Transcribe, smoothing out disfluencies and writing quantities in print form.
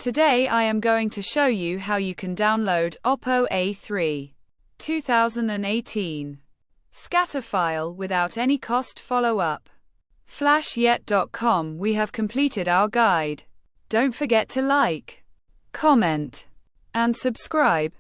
Today I am going to show you how you can download Oppo A3 2018 scatter file without any cost. Follow up. FlashYet.com. We have completed our guide. Don't forget to like, comment, and subscribe.